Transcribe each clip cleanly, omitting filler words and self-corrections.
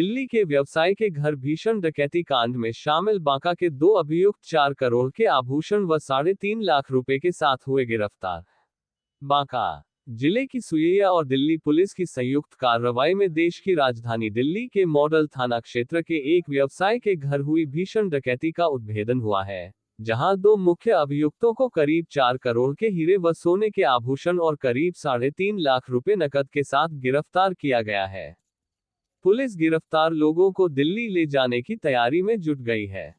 दिल्ली के व्यवसायी के घर भीषण डकैती कांड में शामिल बांका के 2 अभियुक्त 4 करोड़ के आभूषण व 3.5 लाख रुपए के साथ हुए गिरफ्तार। बांका जिले की सुइया और दिल्ली पुलिस की संयुक्त कार्रवाई में देश की राजधानी दिल्ली के मॉडल थाना क्षेत्र के एक व्यवसायी के घर हुई भीषण डकैती का उद्भेदन हुआ है, जहां 2 मुख्य अभियुक्तों को करीब 4 करोड़ के हीरे व सोने के आभूषण और करीब 3.5 लाख रुपए नकद के साथ गिरफ्तार किया गया है। पुलिस गिरफ्तार लोगों को दिल्ली ले जाने की तैयारी में जुट गई है।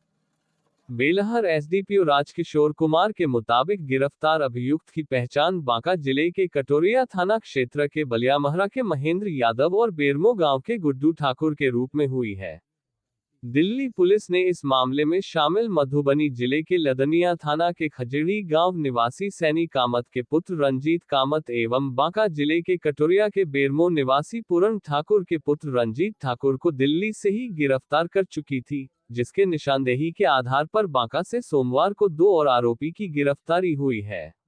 बेलहर एसडीपीओ राजकिशोर कुमार के मुताबिक गिरफ्तार अभियुक्त की पहचान बांका जिले के कटोरिया थाना क्षेत्र के बलियामहरा के महेंद्र यादव और बेरमो गांव के गुड्डू ठाकुर के रूप में हुई है। दिल्ली पुलिस ने इस मामले में शामिल मधुबनी जिले के लदनिया थाना के खजड़ी गांव निवासी सैनी कामत के पुत्र रंजीत कामत एवं बांका जिले के कटोरिया के बेरमो निवासी पूरन ठाकुर के पुत्र रंजीत ठाकुर को दिल्ली से ही गिरफ्तार कर चुकी थी, जिसके निशानदेही के आधार पर बांका से सोमवार को 2 और आरोपी की गिरफ्तारी हुई है।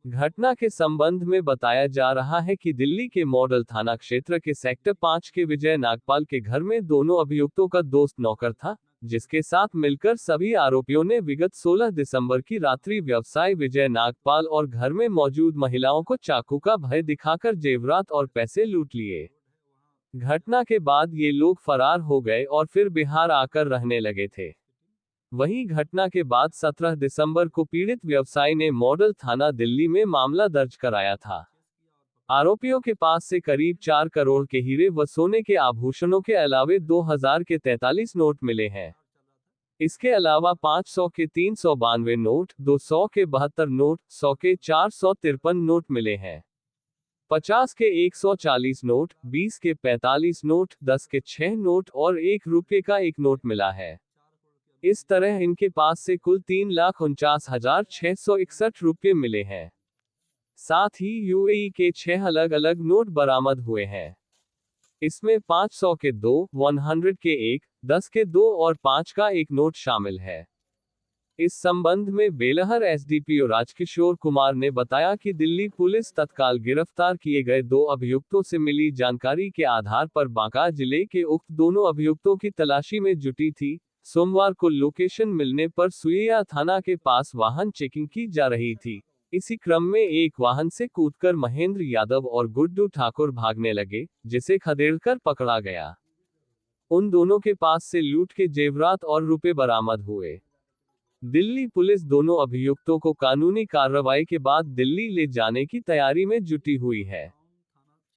घटना के संबंध में बताया जा रहा है कि दिल्ली के मॉडल थाना क्षेत्र के सेक्टर 5 के विजय नागपाल के घर में दोनों अभियुक्तों का दोस्त नौकर था, जिसके साथ मिलकर सभी आरोपियों ने विगत 16 दिसंबर की रात्रि व्यवसायी विजय नागपाल और घर में मौजूद महिलाओं को चाकू का भय दिखाकर जेवरात और पैसे लूट लिए। घटना के बाद ये लोग फरार हो गए और फिर बिहार आकर रहने लगे थे। वहीं घटना के बाद 17 दिसंबर को पीड़ित व्यवसायी ने मॉडल थाना दिल्ली में मामला दर्ज कराया था। आरोपियों के पास से करीब 4 करोड़ के हीरे व सोने के आभूषणों के अलावे 2000 के 43 नोट मिले हैं। इसके अलावा 500 के 392 नोट, 200 के 72 नोट, 100 के 453 नोट मिले हैं। 50 के 140 नोट, 20 के 45 नोट, 10 के 6 नोट और 1 रुपये का 1 नोट मिला है। इस तरह इनके पास से कुल 3,49,661 रुपये मिले हैं। साथ ही यूएई के 6 अलग अलग नोट बरामद हुए हैं। इसमें 500 के 2, 100 के 1, 10 के 2 और 5 का 1 नोट शामिल है। इस संबंध में बेलहर एसडीपीओ राजकिशोर कुमार ने बताया कि दिल्ली पुलिस तत्काल गिरफ्तार किए गए 2 अभियुक्तों से मिली जानकारी के आधार पर बांका जिले के उक्त दोनों अभियुक्तों की तलाशी में जुटी थी। सोमवार को लोकेशन मिलने पर सुइया थाना के पास वाहन चेकिंग की जा रही थी। इसी क्रम में एक वाहन से कूदकर महेंद्र यादव और गुड्डू ठाकुर भागने लगे, जिसे खदेड़कर पकड़ा गया। उन दोनों के पास से लूट के जेवरात और रुपए बरामद हुए। दिल्ली पुलिस दोनों अभियुक्तों को कानूनी कार्रवाई के बाद दिल्ली ले जाने की तैयारी में जुटी हुई है।